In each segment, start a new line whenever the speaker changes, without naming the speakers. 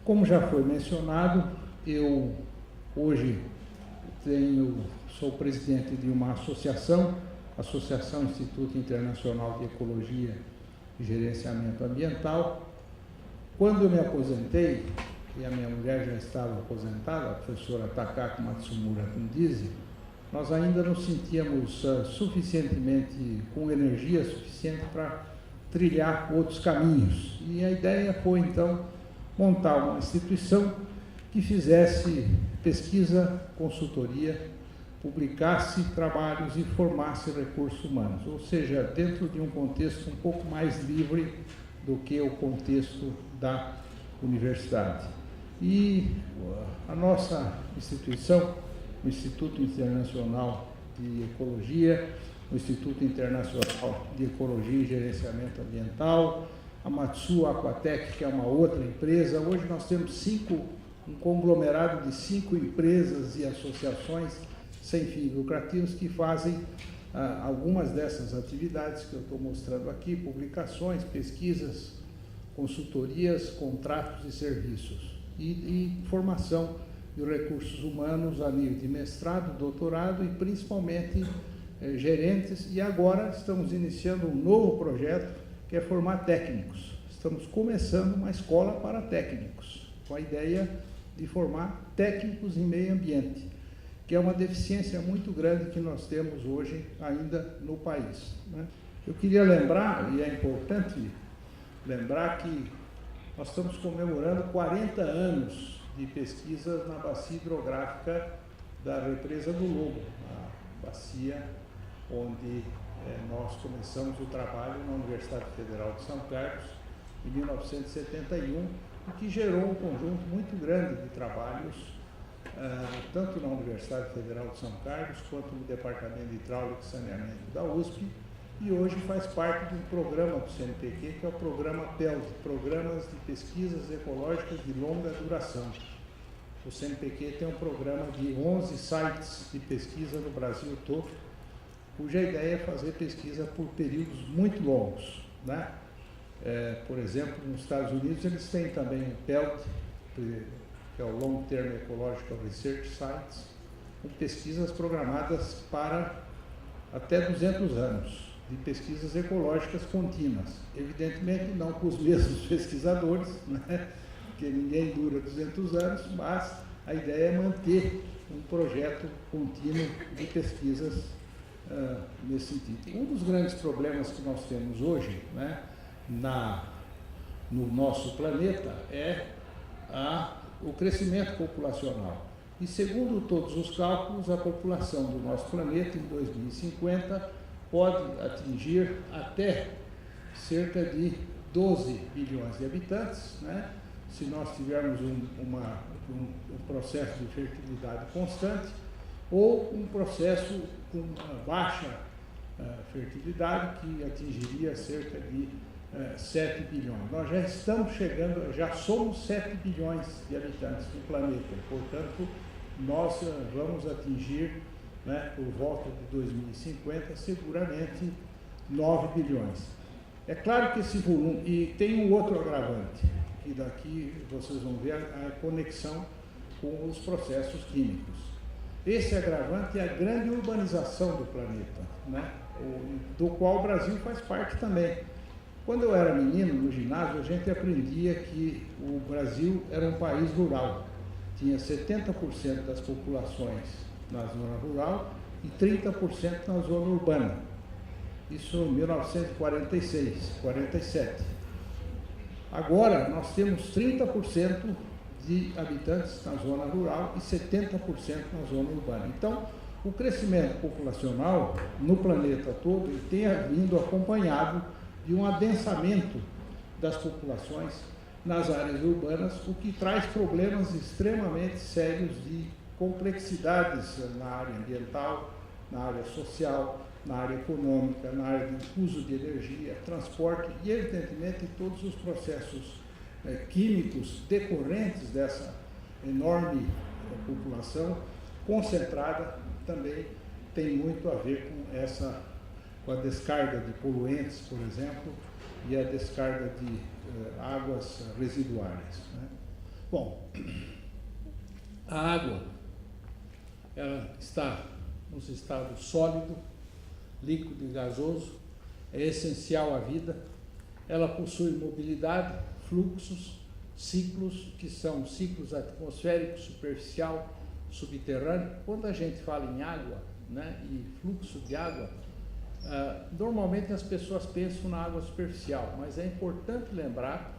Como já foi mencionado, eu hoje sou presidente de uma associação, Associação Instituto Internacional de Ecologia e Gerenciamento Ambiental. Quando eu me aposentei, e a minha mulher já estava aposentada, a professora Takako Matsumura Tundizi, nós ainda nos sentíamos suficientemente, com energia suficiente para trilhar outros caminhos. E a ideia foi, então, montar uma instituição que fizesse pesquisa, consultoria, publicasse trabalhos e formasse recursos humanos, ou seja, dentro de um contexto um pouco mais livre do que o contexto da universidade. E a nossa instituição, o Instituto Internacional de Ecologia, o Instituto Internacional de Ecologia e Gerenciamento Ambiental, a Matsu Aquatec, que é uma outra empresa. Hoje nós temos um conglomerado de 5 empresas e associações sem fins lucrativos que fazem algumas dessas atividades que eu estou mostrando aqui: publicações, pesquisas, consultorias, contratos e serviços, e formação de recursos humanos a nível de mestrado, doutorado e principalmente gerentes. E agora estamos iniciando um novo projeto que é formar técnicos. Estamos começando uma escola para técnicos, com a ideia de formar técnicos em meio ambiente, que é uma deficiência muito grande que nós temos hoje ainda no país, né? Eu queria lembrar, e é importante lembrar, que nós estamos comemorando 40 anos de pesquisas na bacia hidrográfica da Represa do Lobo, a bacia onde nós começamos o trabalho na Universidade Federal de São Carlos em 1971, o que gerou um conjunto muito grande de trabalhos, tanto na Universidade Federal de São Carlos quanto no Departamento de Hidráulica e Saneamento da USP, e hoje faz parte de um programa do CNPq, que é o programa PELD, Programas de Pesquisas Ecológicas de Longa Duração. O CNPq tem um programa de 11 sites de pesquisa no Brasil todo, cuja ideia é fazer pesquisa por períodos muito longos, né? Por exemplo, nos Estados Unidos eles têm também o PELD, que é o Long Term Ecological Research Sites, com pesquisas programadas para até 200 anos, de pesquisas ecológicas contínuas. Evidentemente não com os mesmos pesquisadores, né? Porque ninguém dura 200 anos, mas a ideia é manter um projeto contínuo de pesquisas nesse sentido. Um dos grandes problemas que nós temos hoje, né, no nosso planeta é o crescimento populacional. E segundo todos os cálculos, a população do nosso planeta em 2050 pode atingir até cerca de 12 bilhões de habitantes, né? Se nós tivermos um processo de fertilidade constante ou um processo com baixa fertilidade, que atingiria cerca de 7 bilhões. Nós já estamos chegando, já somos 7 bilhões de habitantes no planeta, portanto, nós vamos atingir, né, por volta de 2050, seguramente 9 bilhões. É claro que esse volume, e tem um outro agravante, que daqui vocês vão ver a conexão com os processos químicos. Esse agravante é a grande urbanização do planeta, né, do qual o Brasil faz parte também. Quando eu era menino, no ginásio, a gente aprendia que o Brasil era um país rural. Tinha 70% das populações na zona rural e 30% na zona urbana. Isso em 1946, 47. Agora, nós temos 30% de habitantes na zona rural e 70% na zona urbana. Então, o crescimento populacional no planeta todo ele tem vindo acompanhado de um adensamento das populações nas áreas urbanas, o que traz problemas extremamente sérios de complexidades na área ambiental, na área social, na área econômica, na área de uso de energia, transporte e, evidentemente, todos os processos químicos decorrentes dessa enorme população concentrada também tem muito a ver com a descarga de poluentes, por exemplo, e a descarga de águas residuárias, né? Bom, a água, ela está nos estados sólido, líquido e gasoso, é essencial à vida. Ela possui mobilidade, fluxos, ciclos, que são ciclos atmosférico, superficial, subterrâneo. Quando a gente fala em água, né, e fluxo de água, normalmente as pessoas pensam na água superficial, mas é importante lembrar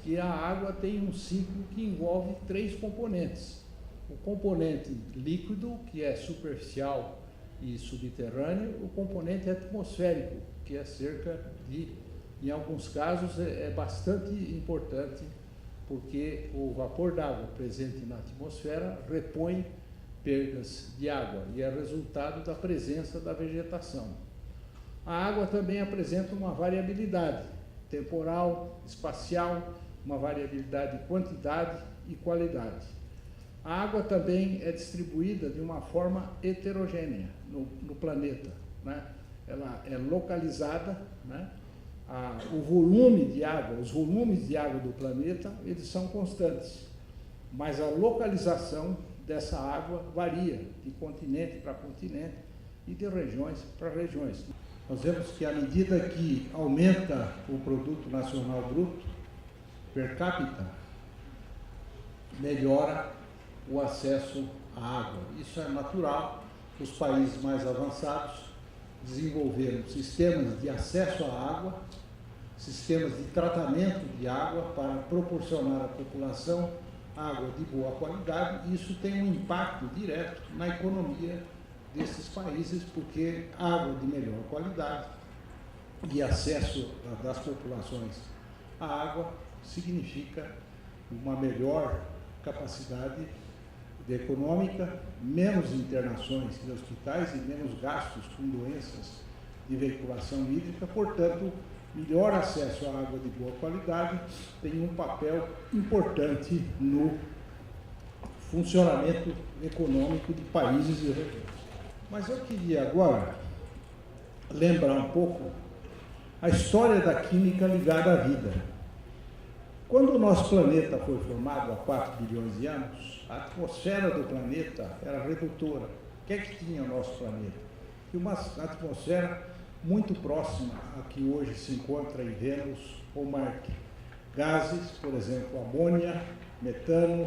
que a água tem um ciclo que envolve 3 componentes. O componente líquido, que é superficial e subterrâneo, o componente atmosférico, que é cerca de, em alguns casos, é bastante importante, porque o vapor d'água presente na atmosfera repõe perdas de água e é resultado da presença da vegetação. A água também apresenta uma variabilidade temporal, espacial, uma variabilidade de quantidade e qualidade. A água também é distribuída de uma forma heterogênea no planeta, né? Ela é localizada, né? O volume de água, os volumes de água do planeta, eles são constantes, mas a localização dessa água varia de continente para continente e de regiões para regiões. Nós vemos que à medida que aumenta o produto nacional bruto per capita, melhora o acesso à água. Isso é natural. Os países mais avançados desenvolveram sistemas de acesso à água, sistemas de tratamento de água para proporcionar à população água de boa qualidade. Isso tem um impacto direto na economia desses países, porque água de melhor qualidade e acesso das populações à água significa uma melhor capacidade econômica, menos internações de hospitais e menos gastos com doenças de veiculação hídrica. Portanto, melhor acesso à água de boa qualidade tem um papel importante no funcionamento econômico de países e regiões. Mas eu queria agora lembrar um pouco a história da química ligada à vida. Quando o nosso planeta foi formado há 4 bilhões de anos, a atmosfera do planeta era redutora. O que é que tinha o nosso planeta? Tinha uma atmosfera muito próxima a que hoje se encontra em Vênus ou Marte. Gases, por exemplo, amônia, metano,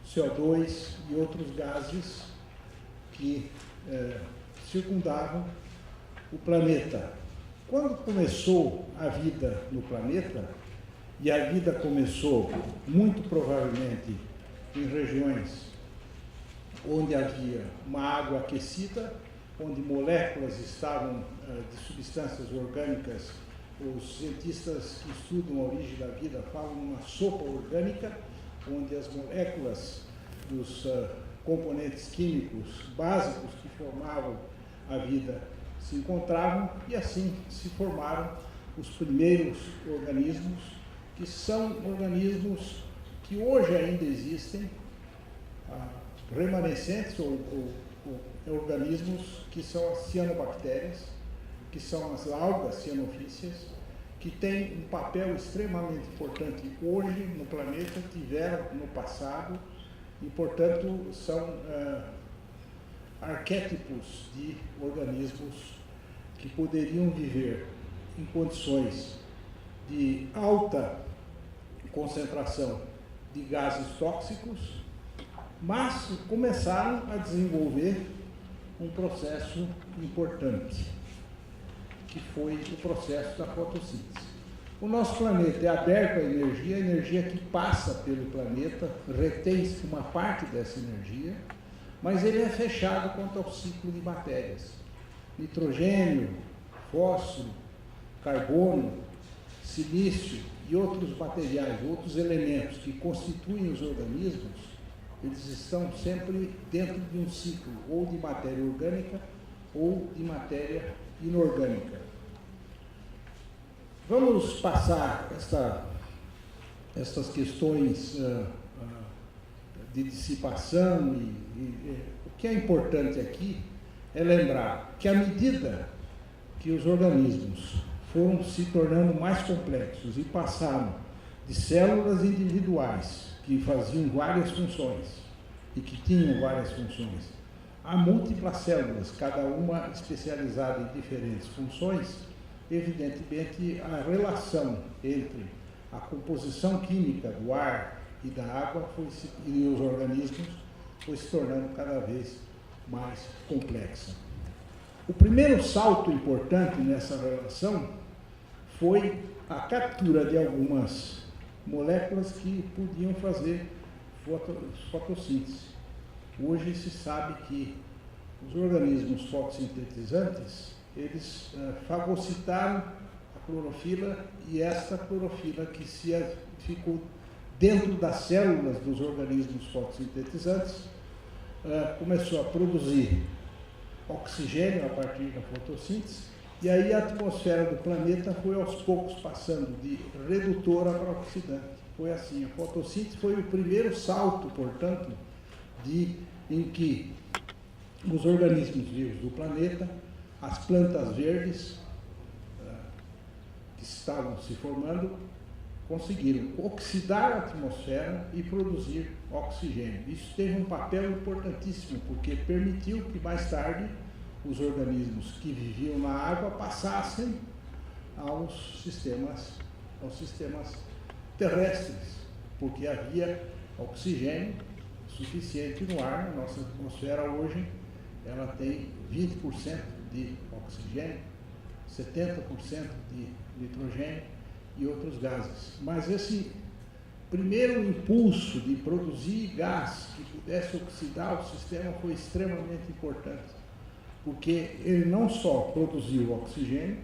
CO2 e outros gases que circundavam o planeta. Quando começou a vida no planeta, e a vida começou muito provavelmente em regiões onde havia uma água aquecida, onde moléculas estavam de substâncias orgânicas. Os cientistas que estudam a origem da vida falam uma sopa orgânica, onde as moléculas dos componentes químicos básicos que formavam a vida se encontravam, e assim se formaram os primeiros organismos, que são organismos que hoje ainda existem, remanescentes ou organismos que são as cianobactérias, que são as algas cianofícias, que têm um papel extremamente importante hoje no planeta, tiveram no passado, e, portanto, são arquétipos de organismos que poderiam viver em condições de alta concentração de gases tóxicos, mas começaram a desenvolver um processo importante, que foi o processo da fotossíntese. O nosso planeta é aberto à energia, a energia que passa pelo planeta retém-se uma parte dessa energia, mas ele é fechado quanto ao ciclo de matérias. Nitrogênio, fósforo, carbono, silício e outros materiais, outros elementos que constituem os organismos, eles estão sempre dentro de um ciclo, ou de matéria orgânica ou de matéria inorgânica. Vamos passar essas questões de dissipação o que é importante aqui é lembrar que à medida que os organismos foram se tornando mais complexos e passaram de células individuais que faziam várias funções e que tinham várias funções, a múltiplas células, cada uma especializada em diferentes funções, evidentemente a relação entre a composição química do ar e da água e os organismos foi se tornando cada vez mais complexa. O primeiro salto importante nessa relação foi a captura de algumas moléculas que podiam fazer fotossíntese. Hoje se sabe que os organismos fotossintetizantes, eles fagocitaram a clorofila, e esta clorofila que ficou dentro das células dos organismos fotossintetizantes começou a produzir oxigênio a partir da fotossíntese, e aí a atmosfera do planeta foi aos poucos passando de redutora para oxidante. Foi assim, a fotossíntese foi o primeiro salto, portanto, em que os organismos vivos do planeta, as plantas verdes que estavam se formando, conseguiram oxidar a atmosfera e produzir oxigênio. Isso teve um papel importantíssimo, porque permitiu que mais tarde os organismos que viviam na água passassem aos sistemas terrestres, porque havia oxigênio suficiente no ar. A nossa atmosfera hoje ela tem 20% de oxigênio, 70% de nitrogênio e outros gases. Mas esse primeiro impulso de produzir gás que pudesse oxidar o sistema foi extremamente importante, porque ele não só produziu oxigênio,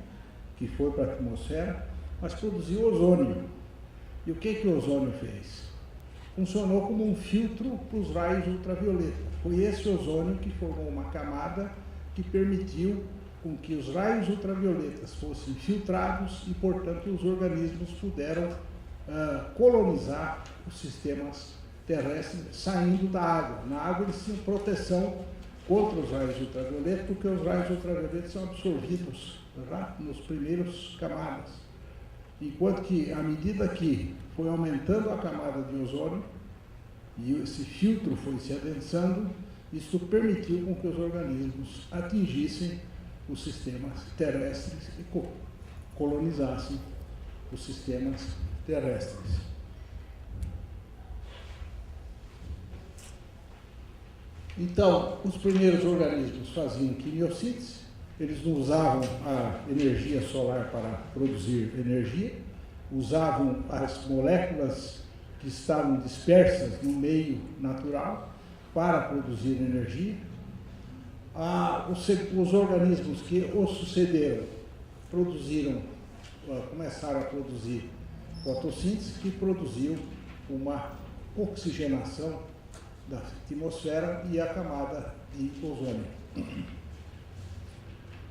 que foi para a atmosfera, mas produziu ozônio. E o que o ozônio fez? Funcionou como um filtro para os raios ultravioleta. Foi esse ozônio que formou uma camada que permitiu com que os raios ultravioletas fossem filtrados e, portanto, os organismos puderam colonizar os sistemas terrestres saindo da água. Na água eles tinham proteção contra os raios ultravioletas, porque os raios ultravioletas são absorvidos nos primeiros camadas. Enquanto que, à medida que foi aumentando a camada de ozônio e esse filtro foi se adensando, isso permitiu com que os organismos atingissem os sistemas terrestres e colonizassem os sistemas terrestres. Então, os primeiros organismos faziam quimiossíntese, eles não usavam a energia solar para produzir energia, usavam as moléculas que estavam dispersas no meio natural para produzir energia. Os organismos que os sucederam começaram a produzir fotossíntese, que produziu uma oxigenação da atmosfera e a camada de ozônio.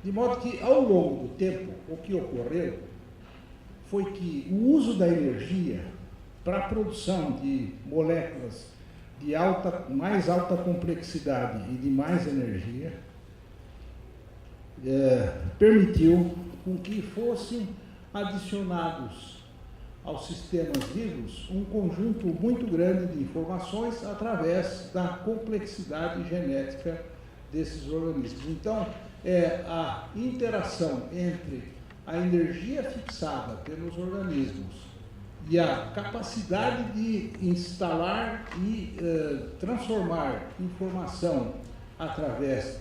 De modo que, ao longo do tempo, o que ocorreu foi que o uso da energia para a produção de moléculas de mais alta complexidade e de mais energia permitiu com que fossem adicionados aos sistemas vivos um conjunto muito grande de informações através da complexidade genética desses organismos. Então, a interação entre a energia fixada pelos organismos e a capacidade de instalar e transformar informação através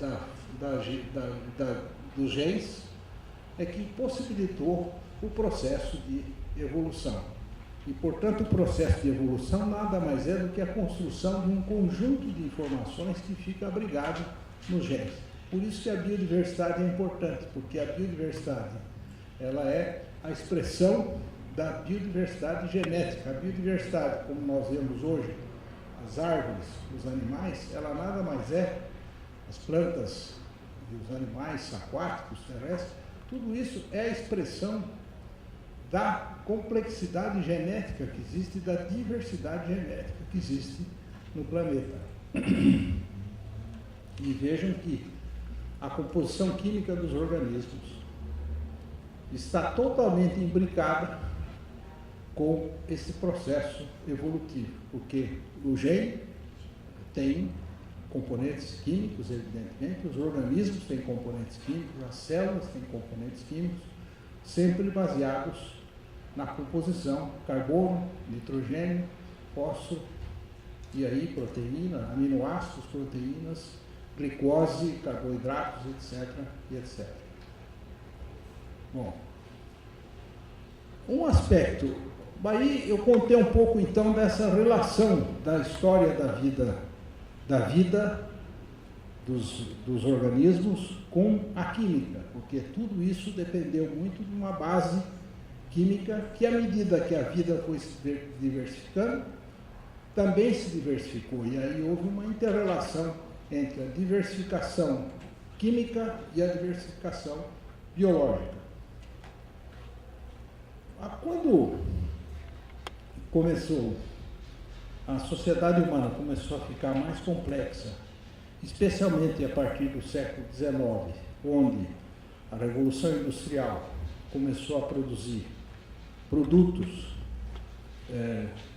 dos genes é que possibilitou o processo de evolução. E, portanto, o processo de evolução nada mais é do que a construção de um conjunto de informações que fica abrigado nos genes. Por isso que a biodiversidade é importante, porque a biodiversidade ela é a expressão da biodiversidade genética. A biodiversidade, como nós vemos hoje, as árvores, os animais, ela nada mais é, as plantas e os animais aquáticos, terrestres, tudo isso é a expressão da complexidade genética que existe, da diversidade genética que existe no planeta. E vejam que a composição química dos organismos está totalmente imbricada com esse processo evolutivo, porque o gene tem componentes químicos, evidentemente, os organismos têm componentes químicos, as células têm componentes químicos, sempre baseados na composição carbono, nitrogênio, fósforo, e aí proteína, aminoácidos, proteínas, glicose, carboidratos, etc. e etc. Bom, um aspecto, aí eu contei um pouco então dessa relação da história da vida dos organismos com a química, porque tudo isso dependeu muito de uma base química que, à medida que a vida foi se diversificando, também se diversificou, e aí houve uma inter-relação entre a diversificação química e a diversificação biológica. Quando a sociedade humana começou a ficar mais complexa, especialmente a partir do século XIX, onde a Revolução Industrial começou a produzir produtos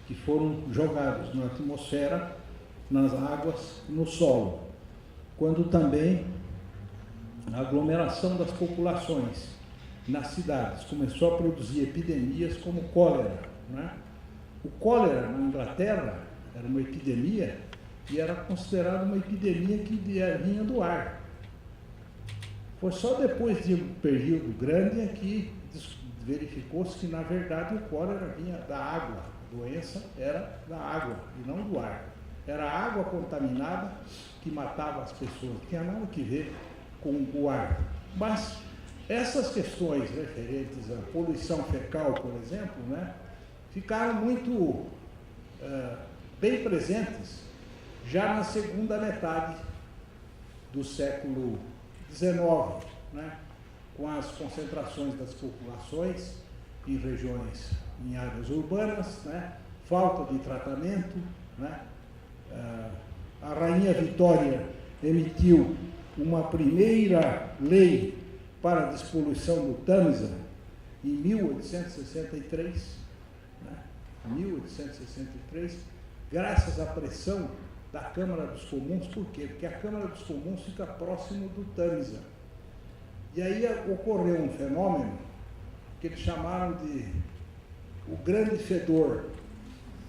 que foram jogados na atmosfera, nas águas, no solo, quando também a aglomeração das populações nas cidades começou a produzir epidemias como cólera, né? O cólera na Inglaterra era uma epidemia e era considerada uma epidemia que vinha do ar. Foi só depois de um período grande é que verificou-se que, na verdade, o cólera vinha da água. A doença era da água e não do ar. Era a água contaminada que matava as pessoas, não tinha nada que ver com o ar. Mas essas questões referentes à poluição fecal, por exemplo, né, ficaram muito bem presentes já na segunda metade do século XIX, né, com as concentrações das populações em regiões, em áreas urbanas, né, falta de tratamento, né. A Rainha Vitória emitiu uma primeira lei para a despoluição do Tâmisa em 1863, né, 1863, graças à pressão da Câmara dos Comuns. Por quê? Porque a Câmara dos Comuns fica próximo do Tâmisa. E aí ocorreu um fenômeno que eles chamaram de o grande fedor,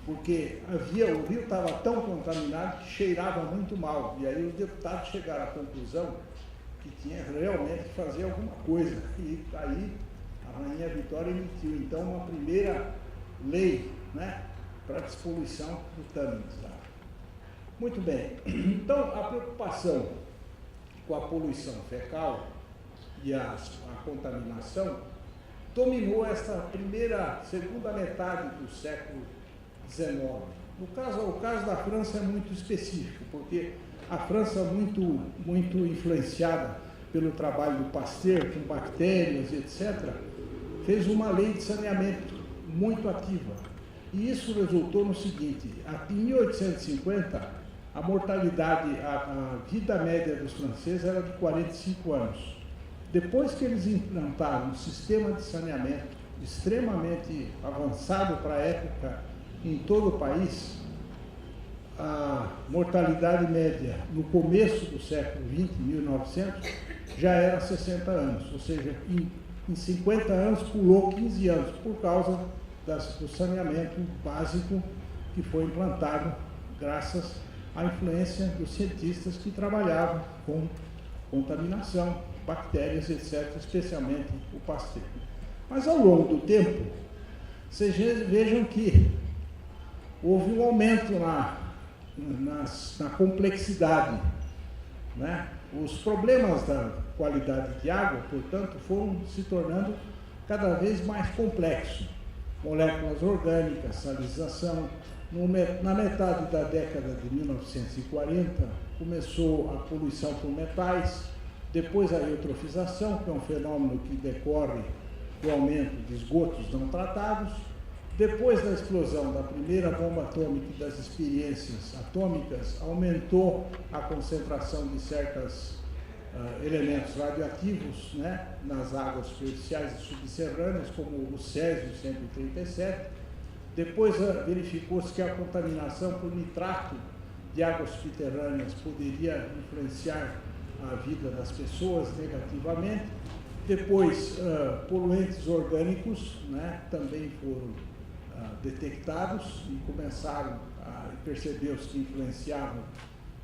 porque o rio estava tão contaminado que cheirava muito mal. E aí os deputados chegaram à conclusão que tinha realmente que fazer alguma coisa. E aí a Rainha Vitória emitiu então uma primeira lei, né, para a despoluição do Tâmisa. Muito bem, então a preocupação com a poluição fecal e a contaminação dominou essa segunda metade do século XIX. O caso da França é muito específico, porque a França, muito influenciada pelo trabalho do Pasteur, com bactérias, etc., fez uma lei de saneamento muito ativa. E isso resultou no seguinte: em 1850, a mortalidade, a vida média dos franceses era de 45 anos. Depois que eles implantaram um sistema de saneamento extremamente avançado para a época em todo o país, a mortalidade média no começo do século XX, 1900, já era 60 anos, ou seja, em 50 anos pulou 15 anos, por causa do saneamento básico que foi implantado graças à influência dos cientistas que trabalhavam com contaminação, bactérias, etc., especialmente o Pasteur. Mas ao longo do tempo, vocês vejam que houve um aumento na complexidade, né? Os problemas da qualidade de água, portanto, foram se tornando cada vez mais complexos. Moléculas orgânicas, salinização. Na metade da década de 1940, começou a poluição por metais, depois a eutrofização, que é um fenômeno que decorre do aumento de esgotos não tratados. Depois da explosão da primeira bomba atômica e das experiências atômicas, aumentou a concentração de certos elementos radioativos, né, nas águas superficiais e subterrâneas, como o césio 137, Depois verificou-se que a contaminação por nitrato de águas subterrâneas poderia influenciar a vida das pessoas negativamente. Depois, poluentes orgânicos, né, também foram detectados e começaram a perceber-se que influenciavam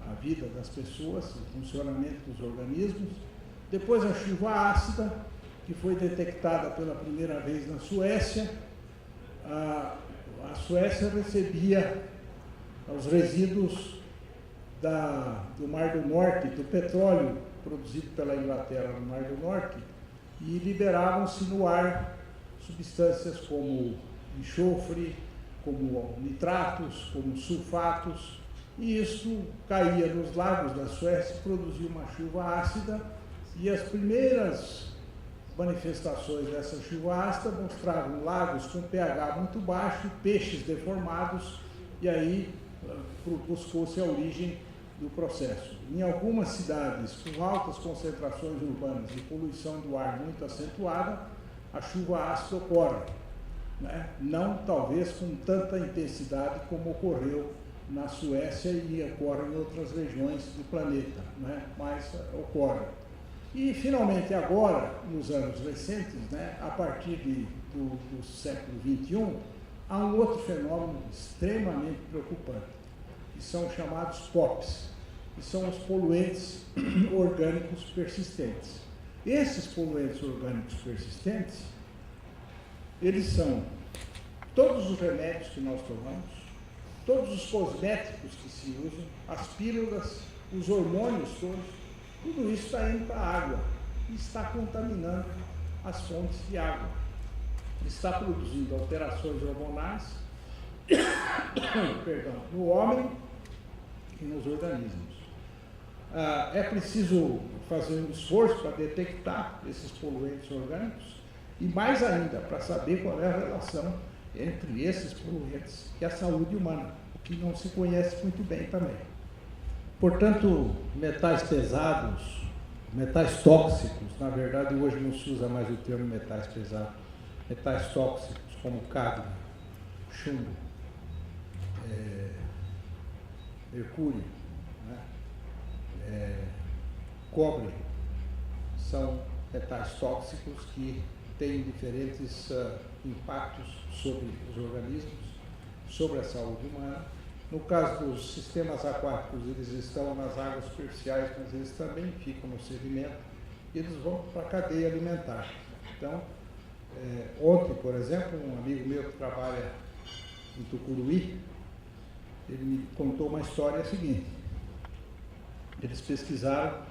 a vida das pessoas, o funcionamento dos organismos. Depois, a chuva ácida, que foi detectada pela primeira vez na Suécia. A Suécia recebia os resíduos do Mar do Norte, do petróleo produzido pela Inglaterra no Mar do Norte, e liberavam-se no ar substâncias como enxofre, como nitratos, como sulfatos, e isso caía nos lagos da Suécia, produzia uma chuva ácida, e as primeiras manifestações dessa chuva ácida mostravam lagos com pH muito baixo, peixes deformados, e aí buscou-se a origem do processo. Em algumas cidades com altas concentrações urbanas e poluição do ar muito acentuada, a chuva ácida ocorre, né? Não talvez com tanta intensidade como ocorreu na Suécia e ocorre em outras regiões do planeta, né? Mas ocorre. E, finalmente, agora, nos anos recentes, né, a partir do século XXI, há um outro fenômeno extremamente preocupante, que são chamados POPs, que são os poluentes orgânicos persistentes. Esses poluentes orgânicos persistentes, eles são todos os remédios que nós tomamos, todos os cosméticos que se usam, as pílulas, os hormônios todos, tudo isso está indo para a água e está contaminando as fontes de água. Está produzindo alterações hormonais no homem e nos organismos. É preciso fazer um esforço para detectar esses poluentes orgânicos e, mais ainda, para saber qual é a relação entre esses poluentes e a saúde humana, o que não se conhece muito bem também. Portanto, metais pesados, metais tóxicos, na verdade hoje não se usa mais o termo metais pesados, metais tóxicos como cádmio, chumbo, mercúrio, né? Cobre, são metais tóxicos que têm diferentes impactos sobre os organismos, sobre a saúde humana. No caso dos sistemas aquáticos, eles estão nas águas superficiais, mas eles também ficam no sedimento e eles vão para a cadeia alimentar. Então, ontem, por exemplo, um amigo meu que trabalha em Tucuruí, ele me contou uma história seguinte. Eles pesquisaram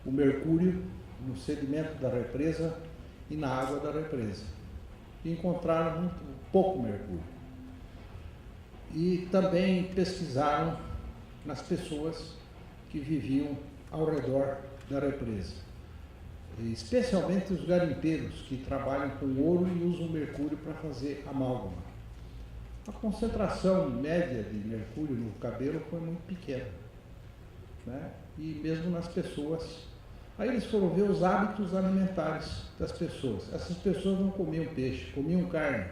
o mercúrio no sedimento da represa e na água da represa e encontraram muito pouco mercúrio. E também pesquisaram nas pessoas que viviam ao redor da represa, especialmente os garimpeiros que trabalham com ouro e usam mercúrio para fazer amálgama. A concentração média de mercúrio no cabelo foi muito pequena, né? E mesmo nas pessoas. Aí eles foram ver os hábitos alimentares das pessoas. Essas pessoas não comiam peixe, comiam carne.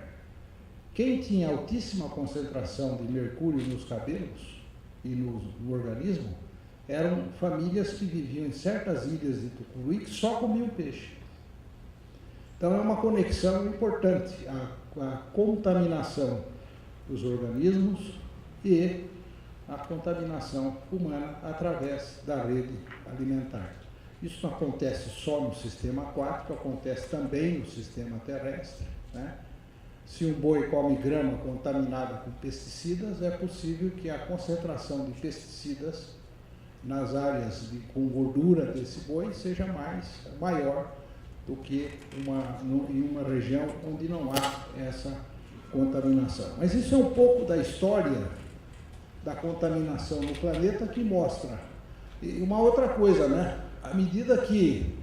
Quem tinha altíssima concentração de mercúrio nos cabelos e no organismo eram famílias que viviam em certas ilhas de Tucuruí que só comiam peixe. Então é uma conexão importante, a contaminação dos organismos e a contaminação humana através da rede alimentar. Isso não acontece só no sistema aquático, acontece também no sistema terrestre, né? Se um boi come grama contaminada com pesticidas, é possível que a concentração de pesticidas nas áreas com gordura desse boi seja maior do que em uma região onde não há essa contaminação. Mas isso é um pouco da história da contaminação no planeta que mostra. E uma outra coisa, né? À medida que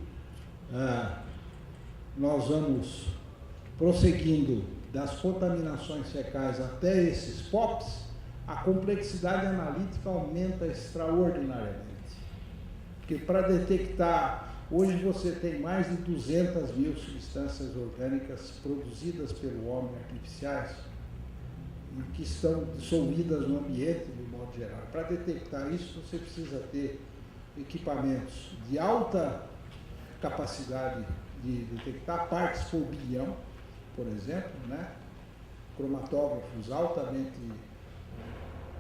nós vamos prosseguindo das contaminações fecais até esses POPs, a complexidade analítica aumenta extraordinariamente. Porque para detectar, hoje você tem mais de 200 mil substâncias orgânicas produzidas pelo homem artificiais, que estão dissolvidas no ambiente, de modo geral. Para detectar isso, você precisa ter equipamentos de alta capacidade de detectar partes por bilhão, por exemplo, né? Cromatógrafos altamente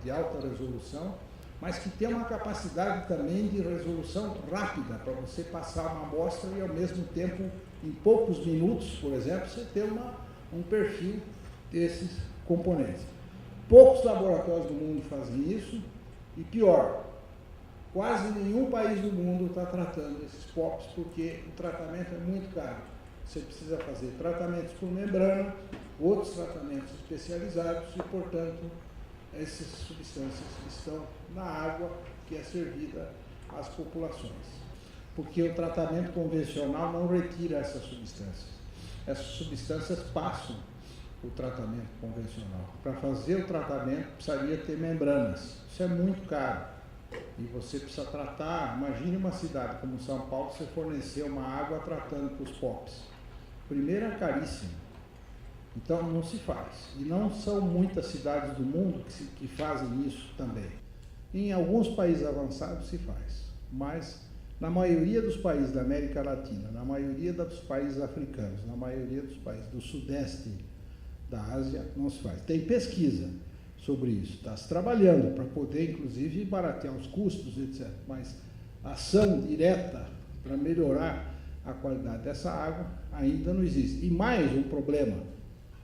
de alta resolução, mas que tem uma capacidade também de resolução rápida, para você passar uma amostra e, ao mesmo tempo, em poucos minutos, por exemplo, você ter um perfil desses componentes. Poucos laboratórios do mundo fazem isso, e pior, quase nenhum país do mundo está tratando esses POPs, porque o tratamento é muito caro. Você precisa fazer tratamentos por membrana, outros tratamentos especializados e, portanto, essas substâncias estão na água que é servida às populações. Porque o tratamento convencional não retira essas substâncias. Essas substâncias passam o tratamento convencional. Para fazer o tratamento, precisaria ter membranas. Isso é muito caro. E você precisa tratar, imagine uma cidade como São Paulo, você fornecer uma água tratando com os POPs. Primeiro, é caríssimo. Então, não se faz. E não são muitas cidades do mundo que fazem isso também. Em alguns países avançados se faz, mas na maioria dos países da América Latina, na maioria dos países africanos, na maioria dos países do sudeste da Ásia, não se faz. Tem pesquisa sobre isso, está se trabalhando para poder, inclusive, baratear os custos, etc. Mas ação direta para melhorar a qualidade dessa água ainda não existe. E mais um problema,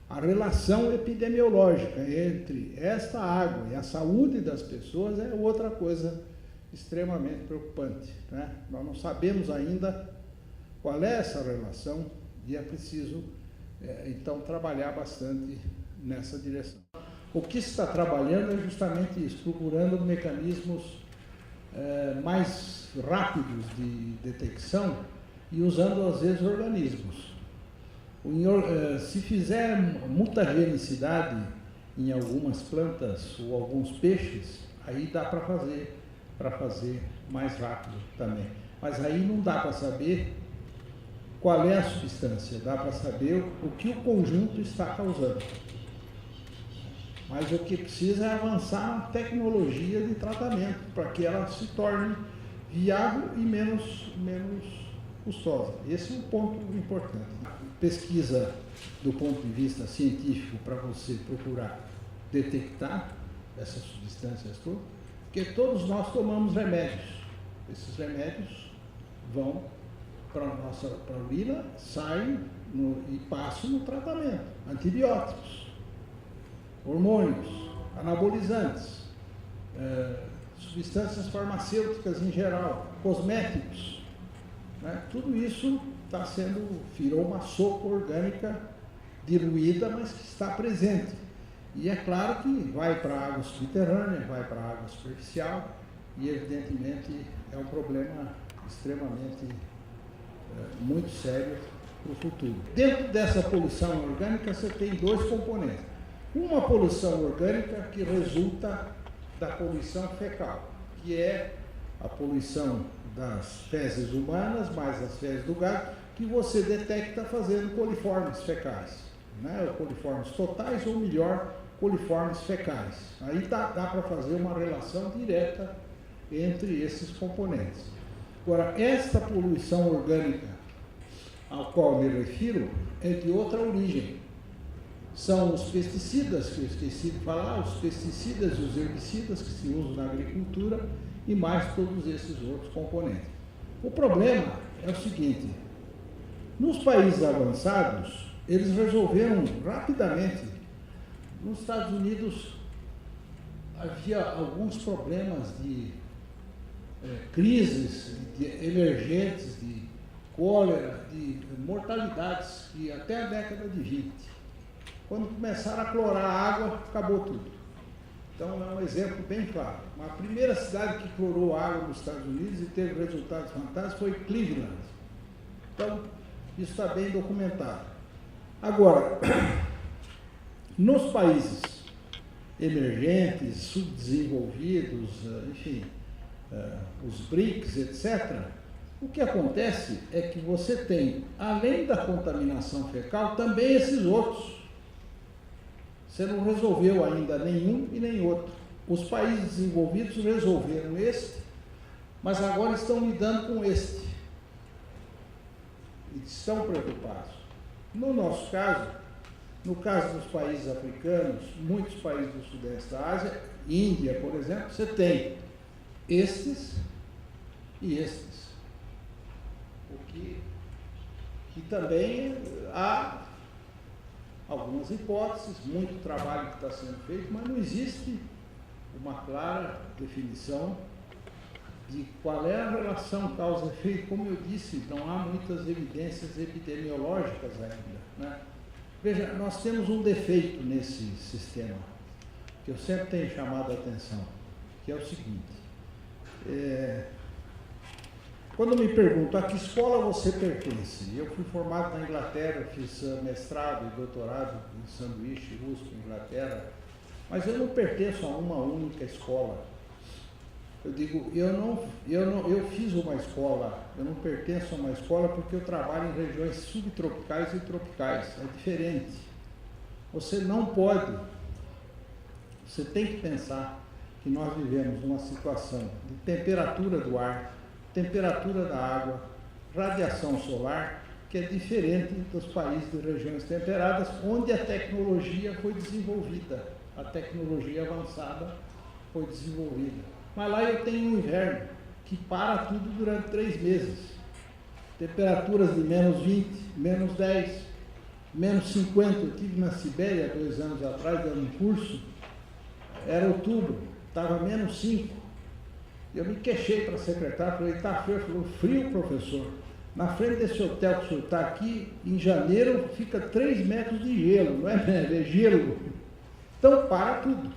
a relação epidemiológica entre esta água e a saúde das pessoas é outra coisa extremamente preocupante, né? Nós não sabemos ainda qual é essa relação e é preciso, então, trabalhar bastante nessa direção. O que se está trabalhando é justamente isso, procurando mecanismos mais rápidos de detecção e usando, às vezes, organismos. Se fizer mutagenicidade em algumas plantas ou alguns peixes, aí dá para fazer mais rápido também. Mas aí não dá para saber qual é a substância, dá para saber o que o conjunto está causando. Mas o que precisa é avançar na tecnologia de tratamento, para que ela se torne viável e menos custosa. Esse é um ponto importante. Pesquisa do ponto de vista científico para você procurar detectar essas substâncias todas, porque todos nós tomamos remédios. Esses remédios vão para a nossa urina, saem e passam no tratamento. Antibióticos, hormônios, anabolizantes, substâncias farmacêuticas em geral, cosméticos, né? Tudo isso virou uma sopa orgânica diluída, mas que está presente. E é claro que vai para a água subterrânea, vai para a água superficial, e evidentemente é um problema extremamente muito sério para o futuro. Dentro dessa poluição orgânica, você tem dois componentes. Uma poluição orgânica que resulta da poluição fecal, que é a poluição das fezes humanas, mais as fezes do gado, que você detecta fazendo coliformes fecais, né? Coliformes totais ou, melhor, coliformes fecais. Aí dá para fazer uma relação direta entre esses componentes. Agora, esta poluição orgânica ao qual me refiro é de outra origem. São os pesticidas, que eu esqueci de falar, os pesticidas e os herbicidas que se usam na agricultura e mais todos esses outros componentes. O problema é o seguinte: nos países avançados, eles resolveram rapidamente. Nos Estados Unidos havia alguns problemas de crises emergentes, de cólera, de mortalidades, que até a década de 20. Quando começaram a clorar a água, acabou tudo. Então, é um exemplo bem claro. A primeira cidade que clorou a água nos Estados Unidos e teve resultados fantásticos foi Cleveland. Então, isso está bem documentado. Agora, nos países emergentes, subdesenvolvidos, enfim, os BRICS, etc., o que acontece é que você tem, além da contaminação fecal, também esses outros. Você não resolveu ainda nenhum e nem outro. Os países desenvolvidos resolveram este, mas agora estão lidando com este. E estão preocupados. No nosso caso, no caso dos países africanos, muitos países do Sudeste da Ásia, Índia, por exemplo, você tem estes e estes. O que também há algumas hipóteses, muito trabalho que está sendo feito, mas não existe uma clara definição de qual é a relação causa-efeito. Como eu disse, não há muitas evidências epidemiológicas ainda, né? Veja, nós temos um defeito nesse sistema, que eu sempre tenho chamado a atenção, que é o seguinte: quando me perguntam a que escola você pertence, eu fui formado na Inglaterra, fiz mestrado e doutorado em sanduíche, USP, Inglaterra, mas eu não pertenço a uma única escola. Eu digo, eu fiz uma escola, eu não pertenço a uma escola porque eu trabalho em regiões subtropicais e tropicais, é diferente. Você não pode, você tem que pensar que nós vivemos numa situação de temperatura do ar, temperatura da água, radiação solar, que é diferente dos países de regiões temperadas, onde a tecnologia foi desenvolvida, a tecnologia avançada foi desenvolvida. Mas lá eu tenho um inverno que para tudo durante 3 meses. Temperaturas de menos 20, menos 10, menos 50. Eu estive na Sibéria 2 anos atrás, dando um curso, era outubro, estava menos 5. Eu me queixei para a secretária, falei, está frio? Ele falou, frio, professor. Na frente desse hotel que o senhor está aqui, em janeiro, fica 3 metros de gelo, não é neve, é gelo. Então para tudo.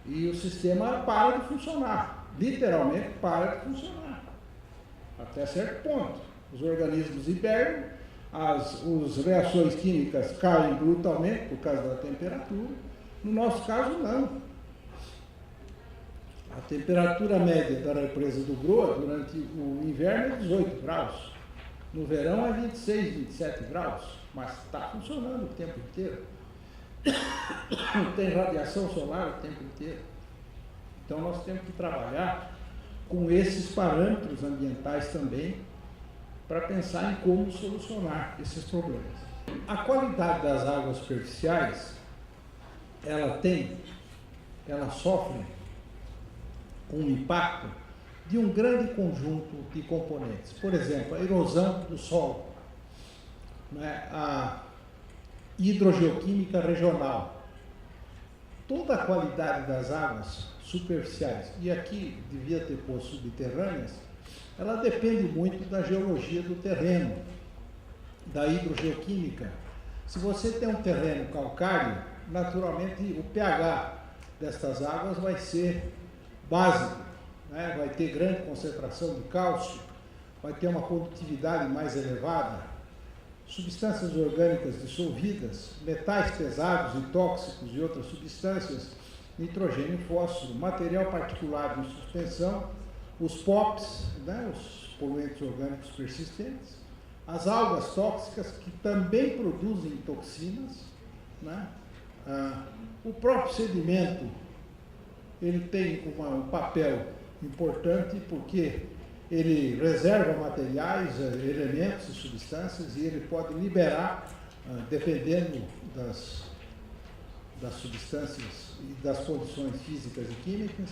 E o sistema para de funcionar, literalmente para de funcionar, até certo ponto. Os organismos hibernam, as reações químicas caem brutalmente por causa da temperatura. No nosso caso, não. A temperatura média da represa do Groa durante o inverno é 18 graus. No verão é 26, 27 graus, mas está funcionando o tempo inteiro. Tem radiação solar o tempo inteiro. Então nós temos que trabalhar com esses parâmetros ambientais também para pensar em como solucionar esses problemas. A qualidade das águas superficiais, ela sofre um impacto de um grande conjunto de componentes. Por exemplo, a erosão do solo, né? A hidrogeoquímica regional, toda a qualidade das águas superficiais, e aqui devia ter posto subterrâneas, ela depende muito da geologia do terreno, da hidrogeoquímica. Se você tem um terreno calcário, naturalmente o pH destas águas vai ser básico, né? Vai ter grande concentração de cálcio, vai ter uma condutividade mais elevada, substâncias orgânicas dissolvidas, metais pesados e tóxicos e outras substâncias, nitrogênio, fósforo, material particulado em suspensão, os POPs, né, os poluentes orgânicos persistentes, as algas tóxicas que também produzem toxinas, né? O próprio sedimento, ele tem um papel importante porque ele reserva materiais, elementos e substâncias, e ele pode liberar, dependendo das substâncias e das condições físicas e químicas,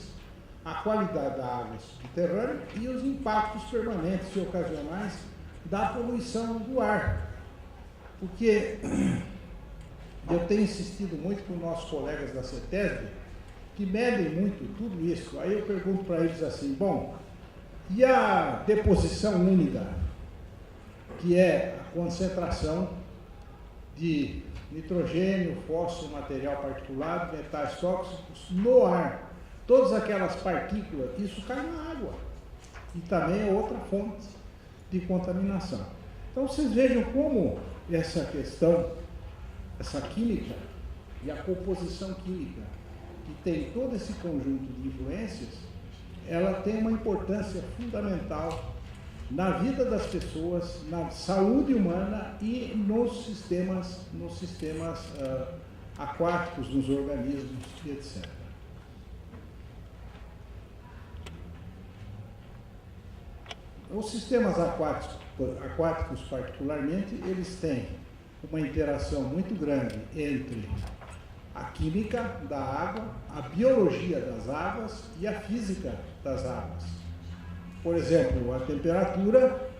a qualidade da água subterrânea e os impactos permanentes e ocasionais da poluição do ar. Porque eu tenho insistido muito com nossos colegas da CETESB, que medem muito tudo isso. Aí eu pergunto para eles assim, bom, e a deposição úmida, que é a concentração de nitrogênio, fósforo, material particulado, metais tóxicos no ar, todas aquelas partículas, isso cai na água. E também é outra fonte de contaminação. Então vocês vejam como essa questão, essa química e a composição química, que tem todo esse conjunto de influências, ela tem uma importância fundamental na vida das pessoas, na saúde humana e nos sistemas aquáticos, nos organismos, etc. Os sistemas aquáticos particularmente, eles têm uma interação muito grande entre a química da água, a biologia das águas e a física das águas. Por exemplo, a temperatura,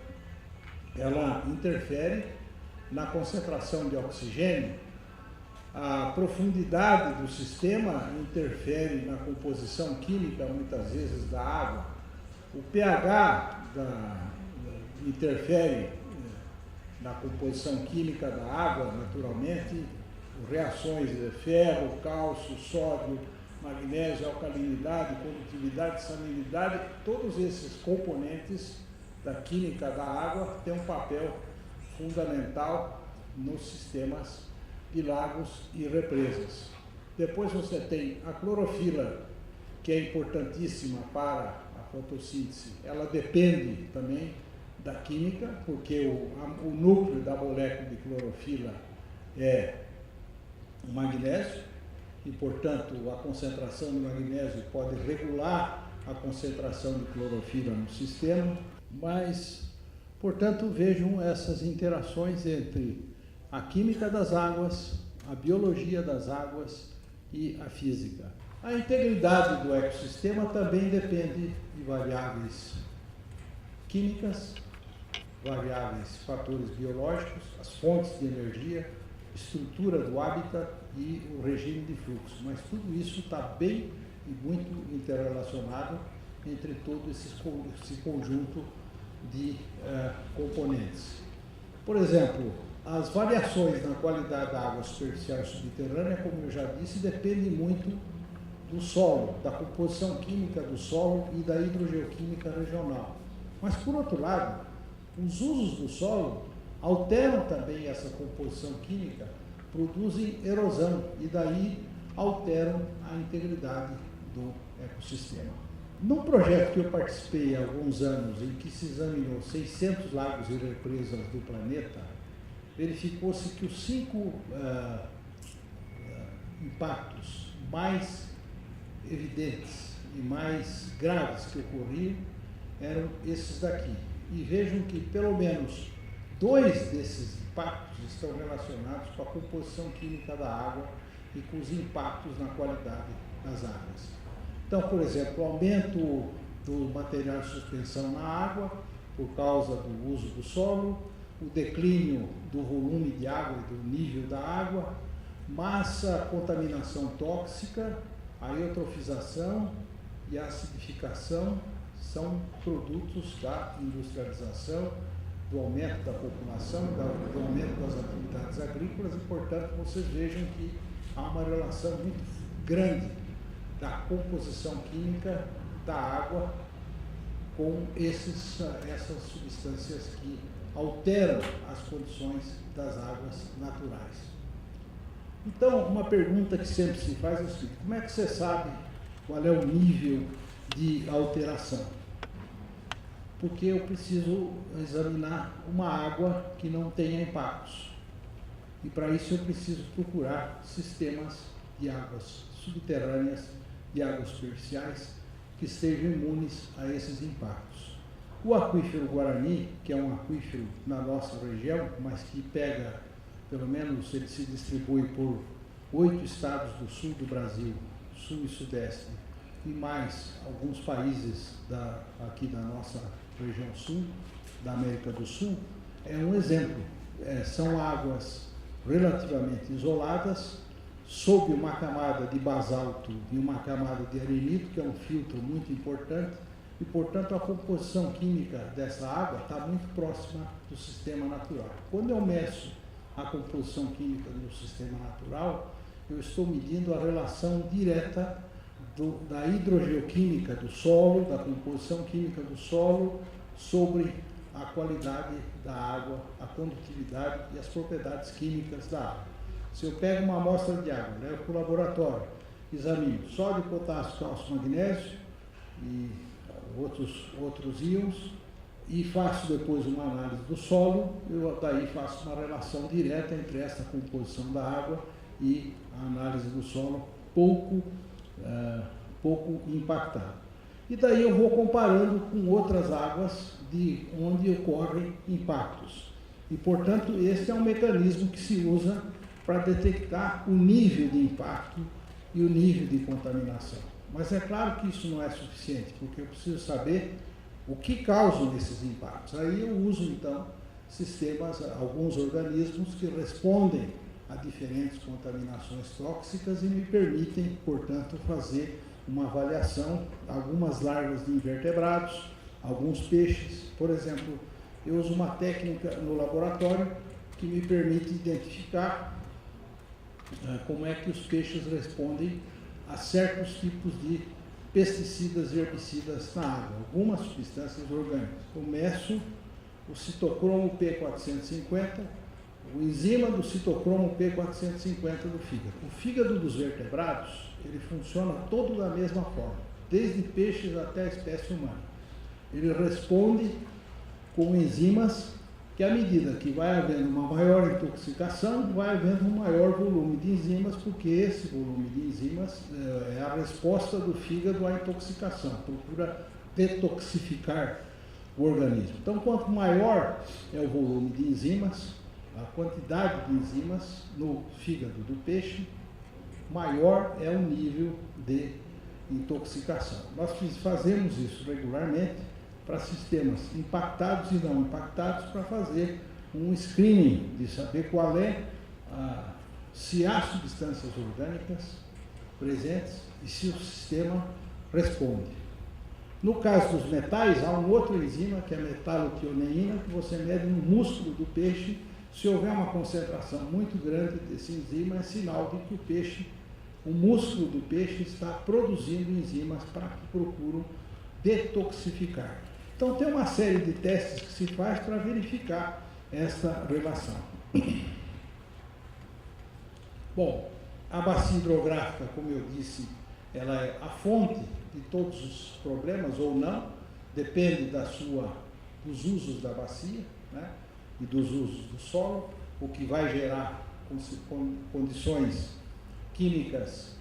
ela interfere na concentração de oxigênio, a profundidade do sistema interfere na composição química, muitas vezes, da água, o pH interfere na composição química da água, naturalmente, reações de ferro, cálcio, sódio, magnésio, alcalinidade, condutividade, salinidade, todos esses componentes da química da água têm um papel fundamental nos sistemas de lagos e represas. Depois você tem a clorofila, que é importantíssima para a fotossíntese. Ela depende também da química, porque o núcleo da molécula de clorofila é o magnésio, e, portanto, a concentração de magnésio pode regular a concentração de clorofila no sistema, mas, portanto, vejam essas interações entre a química das águas, a biologia das águas e a física. A integridade do ecossistema também depende de variáveis químicas, variáveis fatores biológicos, as fontes de energia, estrutura do hábitat e o regime de fluxo. Mas tudo isso está bem e muito interrelacionado entre todo esse conjunto de componentes. Por exemplo, as variações na qualidade da água superficial e subterrânea, como eu já disse, dependem muito do solo, da composição química do solo e da hidrogeoquímica regional. Mas, por outro lado, os usos do solo alteram também essa composição química, produzem erosão e daí alteram a integridade do ecossistema. Num projeto que eu participei há alguns anos, em que se examinou 600 lagos e represas do planeta, verificou-se que os 5 impactos mais evidentes e mais graves que ocorriam eram esses daqui. E vejam que pelo menos 2 desses impactos estão relacionados com a composição química da água e com os impactos na qualidade das águas. Então, por exemplo, o aumento do material de suspensão na água por causa do uso do solo, o declínio do volume de água e do nível da água, massa, contaminação tóxica, a eutrofização e a acidificação são produtos da industrialização, do aumento da população, do aumento das atividades agrícolas e, portanto, vocês vejam que há uma relação muito grande da composição química da água com essas substâncias que alteram as condições das águas naturais. Então, uma pergunta que sempre se faz é o seguinte: como é que você sabe qual é o nível de alteração? Porque eu preciso examinar uma água que não tenha impactos. E para isso eu preciso procurar sistemas de águas subterrâneas, de águas superficiais, que estejam imunes a esses impactos. O aquífero Guarani, que é um aquífero na nossa região, mas que pega, pelo menos ele se distribui por 8 estados do sul do Brasil, sul e sudeste, e mais alguns países aqui da nossa região sul, da América do Sul, é um exemplo. São águas relativamente isoladas, sob uma camada de basalto e uma camada de arenito, que é um filtro muito importante, e, portanto, a composição química dessa água está muito próxima do sistema natural. Quando eu meço a composição química do sistema natural, eu estou medindo a relação direta da hidrogeoquímica do solo, da composição química do solo, sobre a qualidade da água, a condutividade e as propriedades químicas da água. Se eu pego uma amostra de água, levo para o laboratório, examino sódio, potássio, cálcio, magnésio e outros íons, e faço depois uma análise do solo, eu daí faço uma relação direta entre essa composição da água e a análise do solo pouco impactado. E daí eu vou comparando com outras águas de onde ocorrem impactos. E, portanto, esse é um mecanismo que se usa para detectar o nível de impacto e o nível de contaminação. Mas é claro que isso não é suficiente, porque eu preciso saber o que causam esses impactos. Aí eu uso, então, sistemas, alguns organismos que respondem a diferentes contaminações tóxicas e me permitem, portanto, fazer uma avaliação, algumas larvas de invertebrados, alguns peixes. Por exemplo, eu uso uma técnica no laboratório que me permite identificar como é que os peixes respondem a certos tipos de pesticidas e herbicidas na água, algumas substâncias orgânicas. Eu meço o citocromo P450, o enzima do citocromo P450 do fígado. O fígado dos vertebrados, ele funciona todo da mesma forma, desde peixes até a espécie humana. Ele responde com enzimas que, à medida que vai havendo uma maior intoxicação, vai havendo um maior volume de enzimas, porque esse volume de enzimas é a resposta do fígado à intoxicação, procura detoxificar o organismo. Então, quanto maior é o volume de enzimas, a quantidade de enzimas no fígado do peixe, maior é o nível de intoxicação. Nós fazemos isso regularmente para sistemas impactados e não impactados, para fazer um screening de saber qual é, se há substâncias orgânicas presentes e se o sistema responde. No caso dos metais, há um outro enzima, que é a metalotioneína, que você mede no músculo do peixe. Se houver uma concentração muito grande desse enzima, é sinal de que o peixe, o músculo do peixe está produzindo enzimas para que procuram detoxificar. Então, tem uma série de testes que se faz para verificar essa relação. Bom, a bacia hidrográfica, como eu disse, ela é a fonte de todos os problemas, ou não, depende dos usos da bacia, né, e dos usos do solo, o que vai gerar condições químicas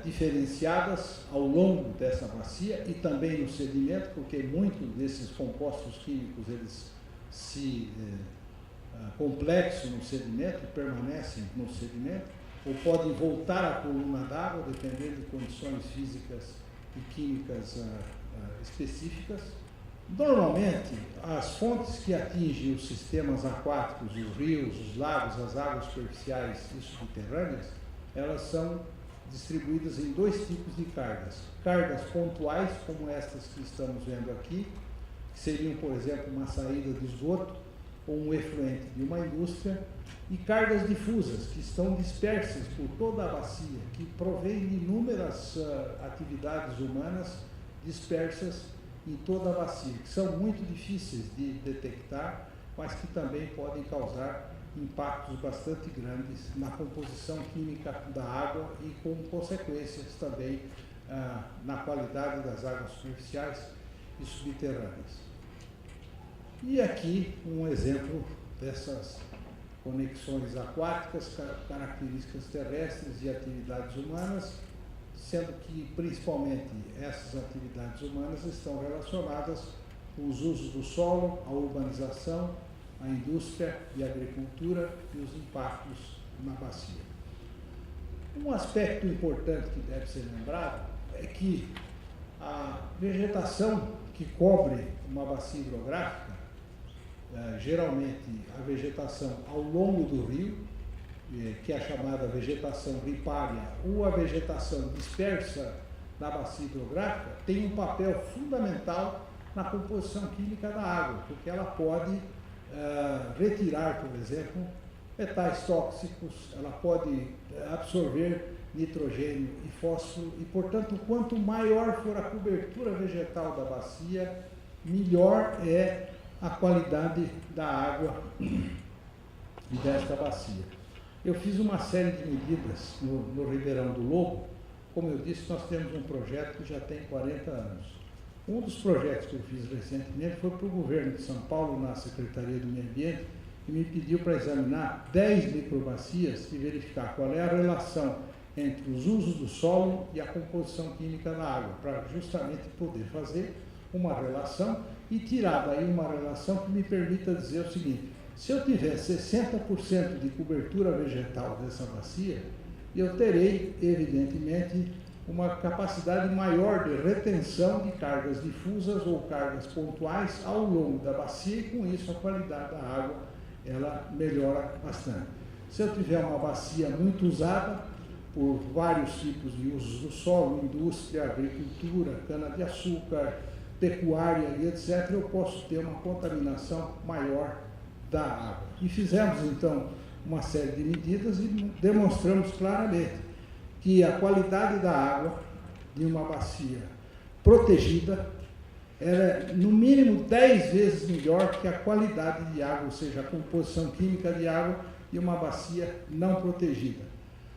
diferenciadas ao longo dessa bacia e também no sedimento, porque muitos desses compostos químicos eles se complexam no sedimento e permanecem no sedimento, ou podem voltar à coluna d'água, dependendo de condições físicas e químicas específicas. Normalmente, as fontes que atingem os sistemas aquáticos, os rios, os lagos, as águas superficiais e subterrâneas, elas são distribuídas em dois tipos de cargas. Cargas pontuais, como estas que estamos vendo aqui, que seriam, por exemplo, uma saída de esgoto ou um efluente de uma indústria, e cargas difusas, que estão dispersas por toda a bacia, que provém de inúmeras atividades humanas dispersas em toda a bacia, que são muito difíceis de detectar, mas que também podem causar impactos bastante grandes na composição química da água e com consequências também na qualidade das águas superficiais e subterrâneas. E aqui um exemplo dessas conexões aquáticas, características terrestres e atividades humanas, sendo que principalmente essas atividades humanas estão relacionadas com os usos do solo, a urbanização, a indústria e a agricultura e os impactos na bacia. Um aspecto importante que deve ser lembrado é que a vegetação que cobre uma bacia hidrográfica, geralmente a vegetação ao longo do rio, que é a chamada vegetação ripária, ou a vegetação dispersa na bacia hidrográfica, tem um papel fundamental na composição química da água, porque ela pode retirar, por exemplo, metais tóxicos, ela pode absorver nitrogênio e fósforo, e, portanto, quanto maior for a cobertura vegetal da bacia, melhor é a qualidade da água desta bacia. Eu fiz uma série de medidas no Ribeirão do Lobo. Como eu disse, nós temos um projeto que já tem 40 anos. Um dos projetos que eu fiz recentemente foi para o governo de São Paulo, na Secretaria do Meio Ambiente, que me pediu para examinar 10 microbacias e verificar qual é a relação entre os usos do solo e a composição química da água, para justamente poder fazer uma relação e tirar daí uma relação que me permita dizer o seguinte: se eu tiver 60% de cobertura vegetal dessa bacia, eu terei, evidentemente, uma capacidade maior de retenção de cargas difusas ou cargas pontuais ao longo da bacia, e com isso a qualidade da água ela melhora bastante. Se eu tiver uma bacia muito usada por vários tipos de usos do solo, indústria, agricultura, cana-de-açúcar, pecuária e etc., eu posso ter uma contaminação maior da água. E fizemos, então, uma série de medidas e demonstramos claramente que a qualidade da água de uma bacia protegida era, no mínimo, 10 vezes melhor que a qualidade de água, ou seja, a composição química de água de uma bacia não protegida.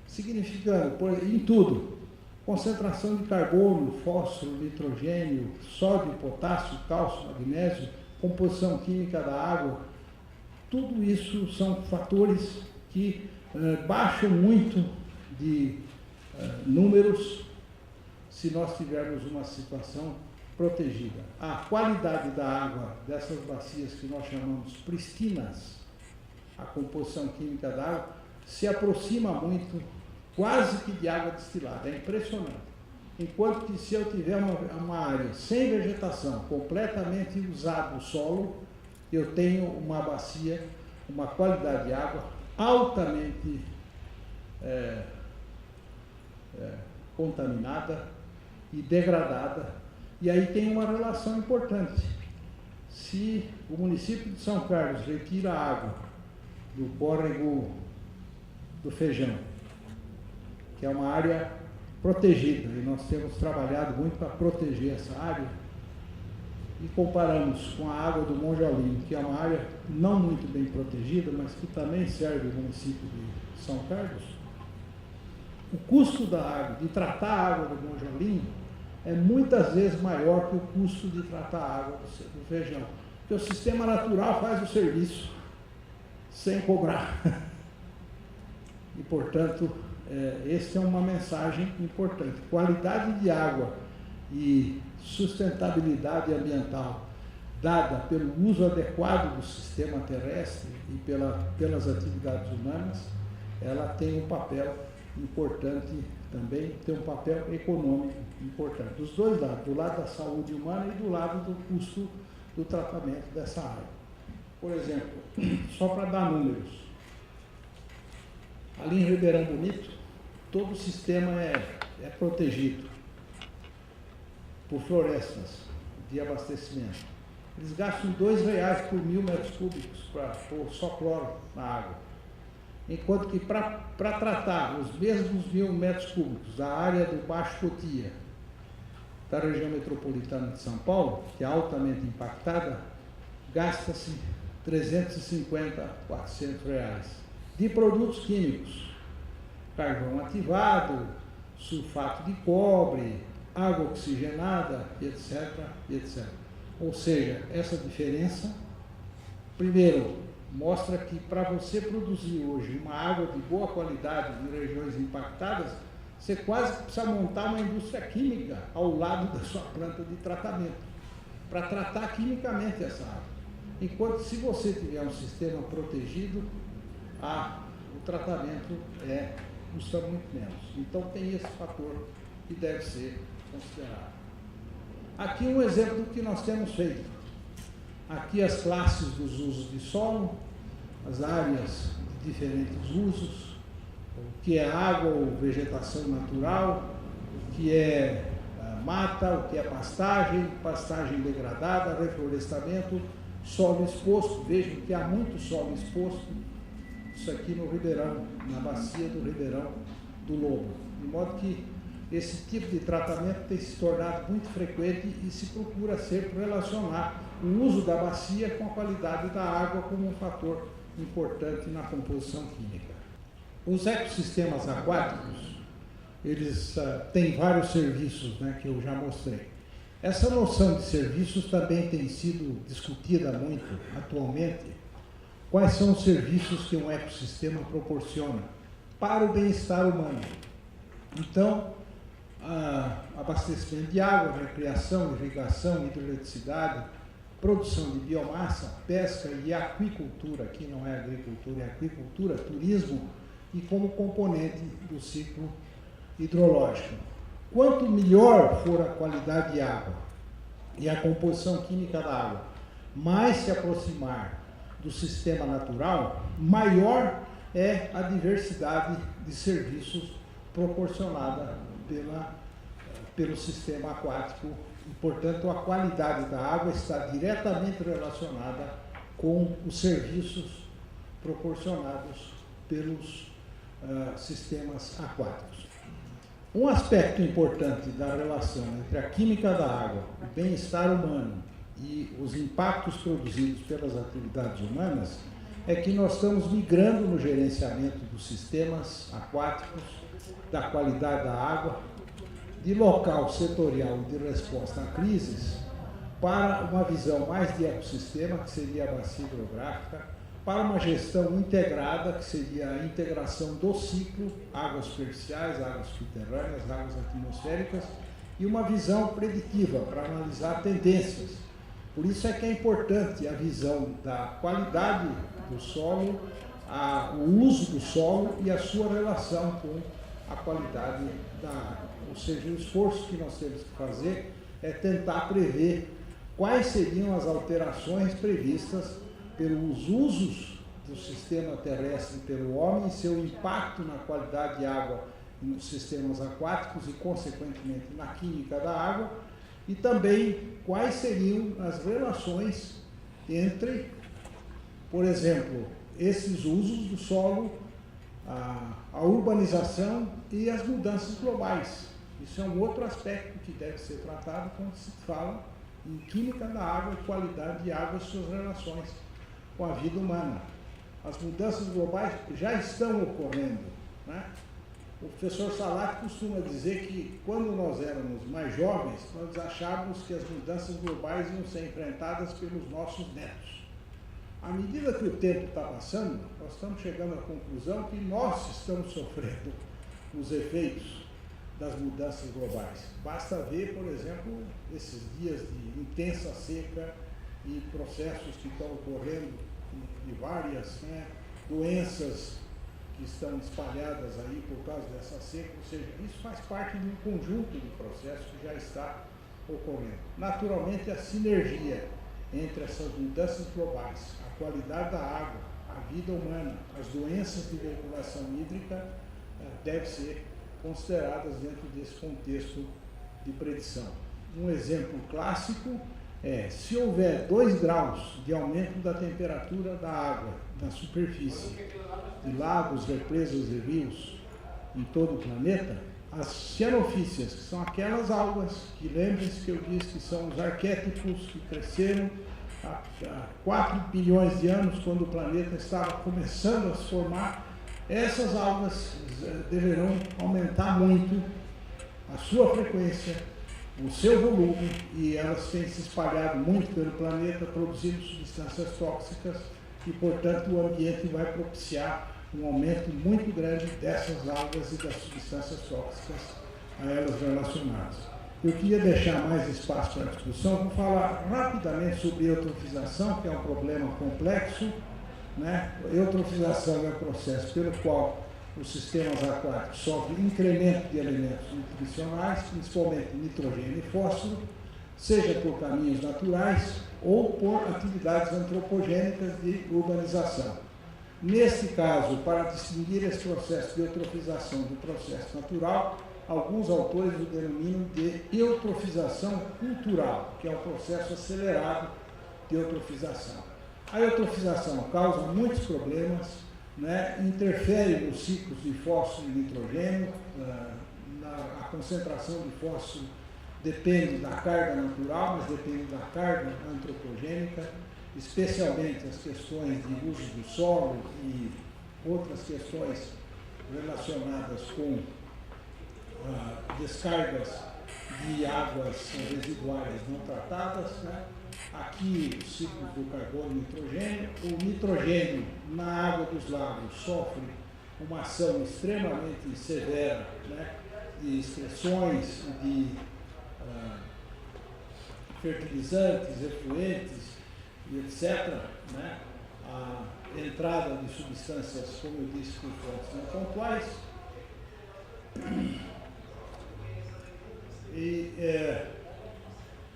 Significando, em tudo, concentração de carbono, fósforo, nitrogênio, sódio, potássio, cálcio, magnésio, composição química da água, tudo isso são fatores que baixam muito de números se nós tivermos uma situação protegida. A qualidade da água dessas bacias que nós chamamos pristinas, a composição química da água, se aproxima muito, quase que de água destilada, é impressionante. Enquanto que se eu tiver uma área sem vegetação, completamente usado o solo, eu tenho uma bacia, uma qualidade de água altamente contaminada e degradada. E aí tem uma relação importante. Se o município de São Carlos retira a água do córrego do Feijão, que é uma área protegida, e nós temos trabalhado muito para proteger essa área, e comparamos com a água do Monjolim, que é uma área não muito bem protegida, mas que também serve o município de São Carlos, o custo da água, de tratar a água do Monjolim, é muitas vezes maior que o custo de tratar a água do Feijão. Porque o sistema natural faz o serviço sem cobrar. E, portanto, essa é uma mensagem importante. Qualidade de água e sustentabilidade ambiental dada pelo uso adequado do sistema terrestre e pelas atividades humanas, ela tem um papel importante também, tem um papel econômico importante, dos dois lados, do lado da saúde humana e do lado do custo do tratamento dessa área. Por exemplo, só para dar números, ali em Ribeirão Bonito, todo o sistema é protegido por florestas de abastecimento. Eles gastam R$2 por 1.000 metros cúbicos para pôr só cloro na água. Enquanto que para tratar os mesmos 1.000 metros cúbicos da área do Baixo Cotia, da região metropolitana de São Paulo, que é altamente impactada, gasta-se R$350, R$400 de produtos químicos, carvão ativado, sulfato de cobre, água oxigenada, etc, etc. Ou seja, essa diferença, primeiro, mostra que para você produzir hoje uma água de boa qualidade em regiões impactadas, você quase precisa montar uma indústria química ao lado da sua planta de tratamento, para tratar quimicamente essa água. Enquanto se você tiver um sistema protegido, o tratamento custa muito menos. Então tem esse fator que deve ser considerado. Aqui um exemplo do que nós temos feito. Aqui as classes dos usos de solo, as áreas de diferentes usos, o que é água ou vegetação natural, o que é mata, o que é pastagem degradada, reflorestamento, solo exposto. Vejam que há muito solo exposto, isso aqui no Ribeirão, na bacia do Ribeirão do Lobo. De modo que esse tipo de tratamento tem se tornado muito frequente e se procura sempre relacionar o uso da bacia com a qualidade da água como um fator importante na composição química. Os ecossistemas aquáticos, eles têm vários serviços, né, que eu já mostrei. Essa noção de serviços também tem sido discutida muito atualmente. Quais são os serviços que um ecossistema proporciona para o bem-estar humano? Então, abastecimento de água, recreação, irrigação, hidroeletricidade, produção de biomassa, pesca e aquicultura, aqui não é agricultura, é aquicultura, turismo, e como componente do ciclo hidrológico. Quanto melhor for a qualidade de água e a composição química da água, mais se aproximar do sistema natural, maior é a diversidade de serviços proporcionada pelo sistema aquático e, portanto, a qualidade da água está diretamente relacionada com os serviços proporcionados pelos sistemas aquáticos. Um aspecto importante da relação entre a química da água, o bem-estar humano e os impactos produzidos pelas atividades humanas é que nós estamos migrando no gerenciamento dos sistemas aquáticos, da qualidade da água, de local setorial e de resposta a crises, para uma visão mais de ecossistema, que seria a bacia hidrográfica, para uma gestão integrada, que seria a integração do ciclo, águas superficiais, águas subterrâneas, águas atmosféricas, e uma visão preditiva, para analisar tendências. Por isso é que é importante a visão da qualidade do solo, o uso do solo e a sua relação com a qualidade da água. Ou seja, o esforço que nós temos que fazer é tentar prever quais seriam as alterações previstas pelos usos do sistema terrestre pelo homem e seu impacto na qualidade de água nos sistemas aquáticos e, consequentemente, na química da água, e também quais seriam as relações entre, por exemplo, esses usos do solo, a urbanização e as mudanças globais. Isso é um outro aspecto que deve ser tratado quando se fala em química da água e qualidade de água e suas relações com a vida humana. As mudanças globais já estão ocorrendo, né? O professor Salat costuma dizer que, quando nós éramos mais jovens, nós achávamos que as mudanças globais iam ser enfrentadas pelos nossos netos. À medida que o tempo está passando, nós estamos chegando à conclusão que nós estamos sofrendo os efeitos das mudanças globais. Basta ver, por exemplo, esses dias de intensa seca e processos que estão ocorrendo de várias doenças que estão espalhadas aí por causa dessa seca, ou seja, isso faz parte de um conjunto de processos que já está ocorrendo. Naturalmente, a sinergia entre essas mudanças globais, a qualidade da água, a vida humana, as doenças de regulação hídrica, deve ser consideradas dentro desse contexto de predição. Um exemplo clássico é, se houver 2 graus de aumento da temperatura da água na superfície de lagos, represas e rios em todo o planeta, as cianofícias, que são aquelas algas que, lembrem-se que eu disse que são os arquétipos que cresceram há 4 bilhões de anos, quando o planeta estava começando a se formar, essas algas deverão aumentar muito a sua frequência, o seu volume, e elas têm se espalhado muito pelo planeta, produzindo substâncias tóxicas, e, portanto, o ambiente vai propiciar um aumento muito grande dessas algas e das substâncias tóxicas a elas relacionadas. Eu queria deixar mais espaço para a discussão, vou falar rapidamente sobre eutrofização, que é um problema complexo, né? Eutrofização é um processo pelo qual os sistemas aquáticos sofrem incremento de elementos nutricionais, principalmente nitrogênio e fósforo, seja por caminhos naturais ou por atividades antropogênicas de urbanização. Neste caso, para distinguir esse processo de eutrofização do processo natural, alguns autores o denominam de eutrofização cultural, que é um processo acelerado de eutrofização. A eutrofização causa muitos problemas, né, interfere nos ciclos de fósforo e nitrogênio, a concentração de fósforo depende da carga natural, mas depende da carga antropogênica, especialmente as questões de uso do solo e outras questões relacionadas com descargas de águas residuais não tratadas, né? Aqui o ciclo do carbono e nitrogênio. O nitrogênio na água dos lagos sofre uma ação extremamente severa, né? De excreções, de fertilizantes, efluentes e etc., né? A entrada de substâncias, como eu disse, por fontes não pontuais. E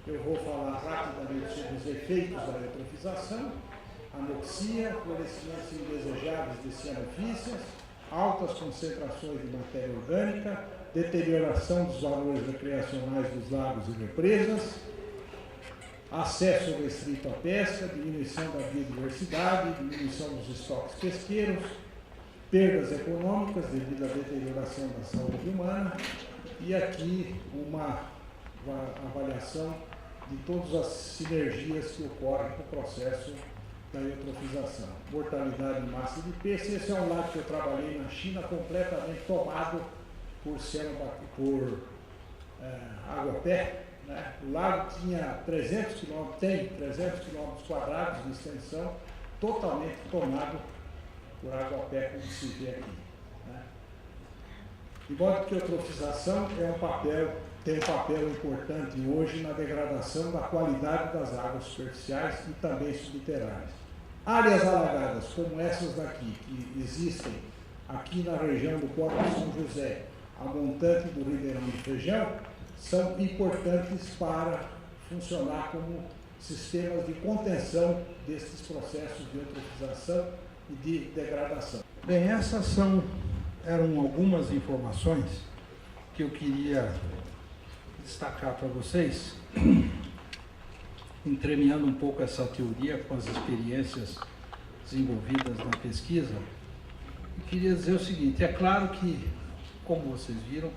eu vou falar rapidamente sobre os efeitos da eutrofização: anoxia, florescimentos indesejáveis de cianofícias, altas concentrações de matéria orgânica, deterioração dos valores recreacionais dos lagos e represas, acesso restrito à pesca, diminuição da biodiversidade, diminuição dos estoques pesqueiros, perdas econômicas devido à deterioração da saúde humana, e aqui uma avaliação de todas as sinergias que ocorrem com o processo da eutrofização. Mortalidade em massa de peixe. Esse é um lago que eu trabalhei na China, completamente tomado por água-pé, né? O lago tinha 300 km, tem 300 km quadrados de extensão, totalmente tomado por água-pé, como se vê aqui, né? De modo que a eutrofização tem um papel importante hoje na degradação da qualidade das águas superficiais e também subterrâneas. Áreas alagadas, como essas daqui, que existem aqui na região do Porto de São José, a montante do Ribeirão do Feijão, são importantes para funcionar como sistemas de contenção desses processos de eutrofização e de degradação. Bem, essas eram algumas informações que eu queria destacar para vocês, entremeando um pouco essa teoria com as experiências desenvolvidas na pesquisa. Eu queria dizer o seguinte: é claro que, como vocês viram,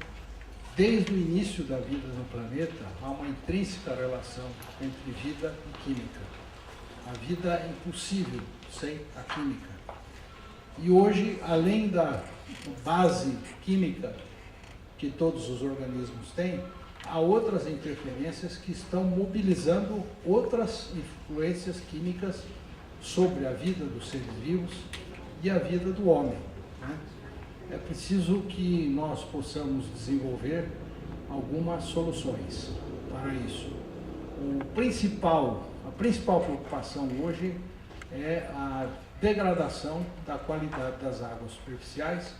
desde o início da vida no planeta, há uma intrínseca relação entre vida e química. A vida é impossível sem a química. E hoje, além da base química que todos os organismos têm, há outras interferências que estão mobilizando outras influências químicas sobre a vida dos seres vivos e a vida do homem, né? É preciso que nós possamos desenvolver algumas soluções para isso. A principal preocupação hoje é a degradação da qualidade das águas superficiais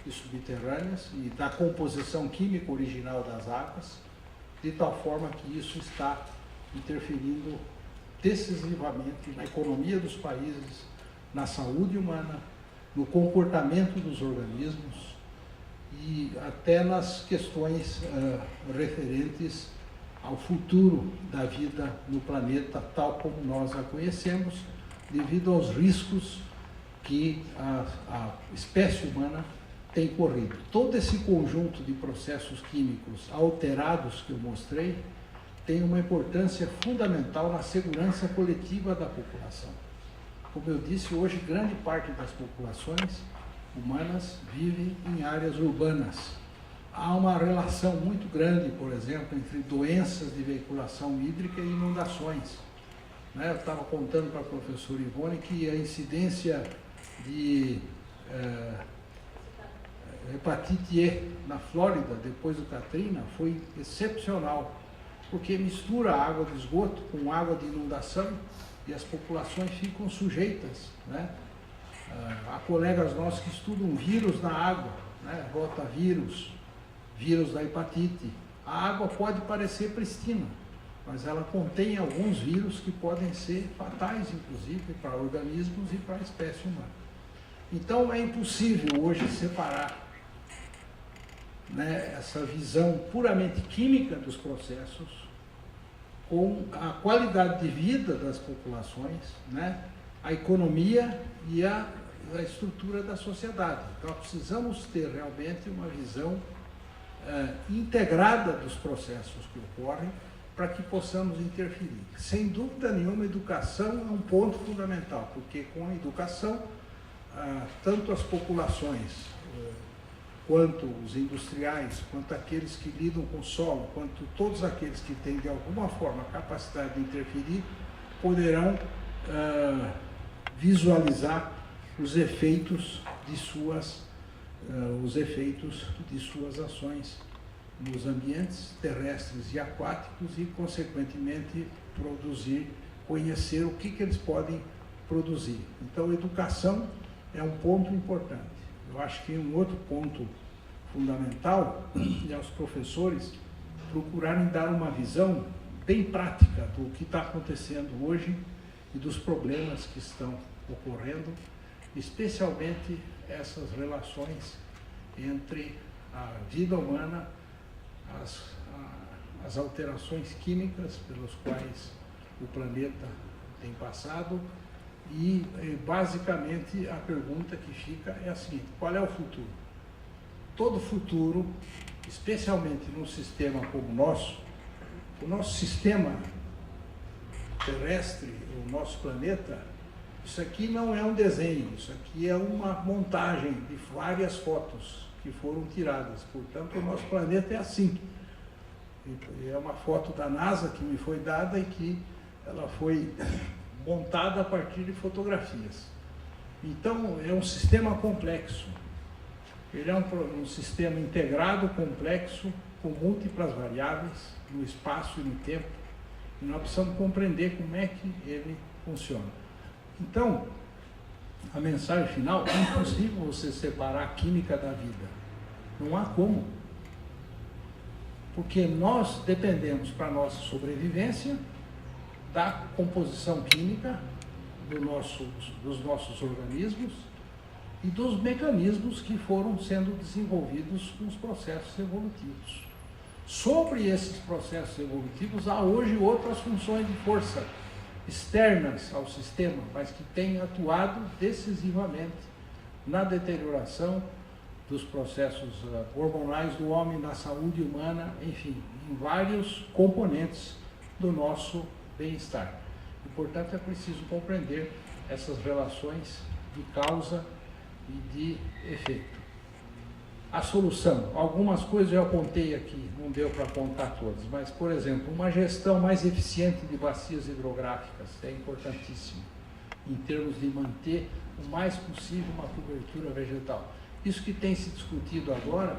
e subterrâneas e da composição química original das águas, de tal forma que isso está interferindo decisivamente na economia dos países, na saúde humana, no comportamento dos organismos e até nas questões referentes ao futuro da vida no planeta, tal como nós a conhecemos, devido aos riscos que a espécie humana tem corrido. Todo esse conjunto de processos químicos alterados que eu mostrei tem uma importância fundamental na segurança coletiva da população. Como eu disse, hoje grande parte das populações humanas vivem em áreas urbanas. Há uma relação muito grande, por exemplo, entre doenças de veiculação hídrica e inundações, né? Eu estava contando para a professora Ivone que a incidência de hepatite E na Flórida, depois do Katrina, foi excepcional, porque mistura a água de esgoto com água de inundação e as populações ficam sujeitas, né? Há colegas nossos que estudam vírus na água, né? Rotavírus, vírus da hepatite. A água pode parecer pristina, mas ela contém alguns vírus que podem ser fatais, inclusive, para organismos e para a espécie humana. Então, é impossível hoje separar, né, essa visão puramente química dos processos com a qualidade de vida das populações, né, a economia e a estrutura da sociedade. Então, precisamos ter realmente uma visão integrada dos processos que ocorrem para que possamos interferir. Sem dúvida nenhuma, a educação é um ponto fundamental, porque com a educação, tanto as populações quanto os industriais, quanto aqueles que lidam com o solo, quanto todos aqueles que têm de alguma forma a capacidade de interferir, poderão visualizar os efeitos de suas ações nos ambientes terrestres e aquáticos e, consequentemente, conhecer o que eles podem produzir. Então, a educação é um ponto importante. Eu acho que um outro ponto fundamental é os professores procurarem dar uma visão bem prática do que está acontecendo hoje e dos problemas que estão ocorrendo, especialmente essas relações entre a vida humana, as alterações químicas pelas quais o planeta tem passado e, basicamente, a pergunta que fica é a seguinte: qual é o futuro? Todo futuro, especialmente num sistema como o nosso sistema terrestre, o nosso planeta, isso aqui não é um desenho, isso aqui é uma montagem de várias fotos que foram tiradas. Portanto, o nosso planeta é assim. É uma foto da NASA que me foi dada e que ela foi montada a partir de fotografias. Então, é um sistema complexo. Ele é um sistema integrado, complexo, com múltiplas variáveis no espaço e no tempo. E nós precisamos compreender como é que ele funciona. Então, a mensagem final: é impossível você separar a química da vida. Não há como. Porque nós dependemos, para a nossa sobrevivência, da composição química dos nossos organismos e dos mecanismos que foram sendo desenvolvidos nos processos evolutivos. Sobre esses processos evolutivos, há hoje outras funções de força externas ao sistema, mas que têm atuado decisivamente na deterioração dos processos hormonais do homem, na saúde humana, enfim, em vários componentes do nosso bem-estar. E, portanto, é preciso compreender essas relações de causa e de efeito. A solução: algumas coisas eu apontei aqui, não deu para apontar todas, mas, por exemplo, uma gestão mais eficiente de bacias hidrográficas é importantíssimo, em termos de manter o mais possível uma cobertura vegetal. Isso que tem se discutido agora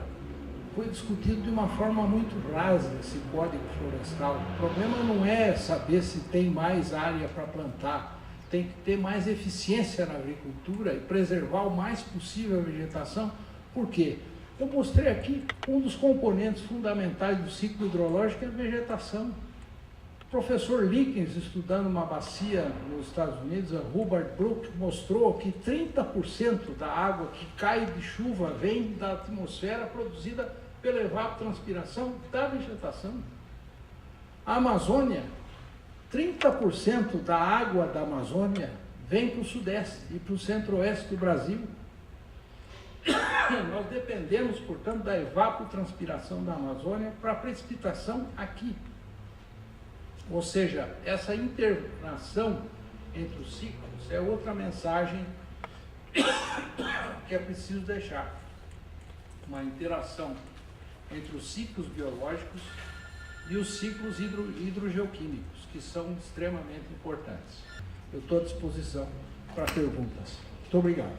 foi discutido de uma forma muito rasa, esse código florestal. O problema não é saber se tem mais área para plantar, tem que ter mais eficiência na agricultura e preservar o mais possível a vegetação. Por quê? Eu mostrei aqui um dos componentes fundamentais do ciclo hidrológico é a vegetação. O professor Likens, estudando uma bacia nos Estados Unidos, a Hubbard Brook, mostrou que 30% da água que cai de chuva vem da atmosfera produzida pela evapotranspiração da vegetação. A Amazônia, 30% da água da Amazônia vem para o sudeste e para o centro-oeste do Brasil. Nós dependemos, portanto, da evapotranspiração da Amazônia para a precipitação aqui. Ou seja, essa interação entre os ciclos é outra mensagem que é preciso deixar. Uma interação entre os ciclos biológicos e os ciclos hidrogeoquímicos, que são extremamente importantes. Eu estou à disposição para perguntas. Muito obrigado.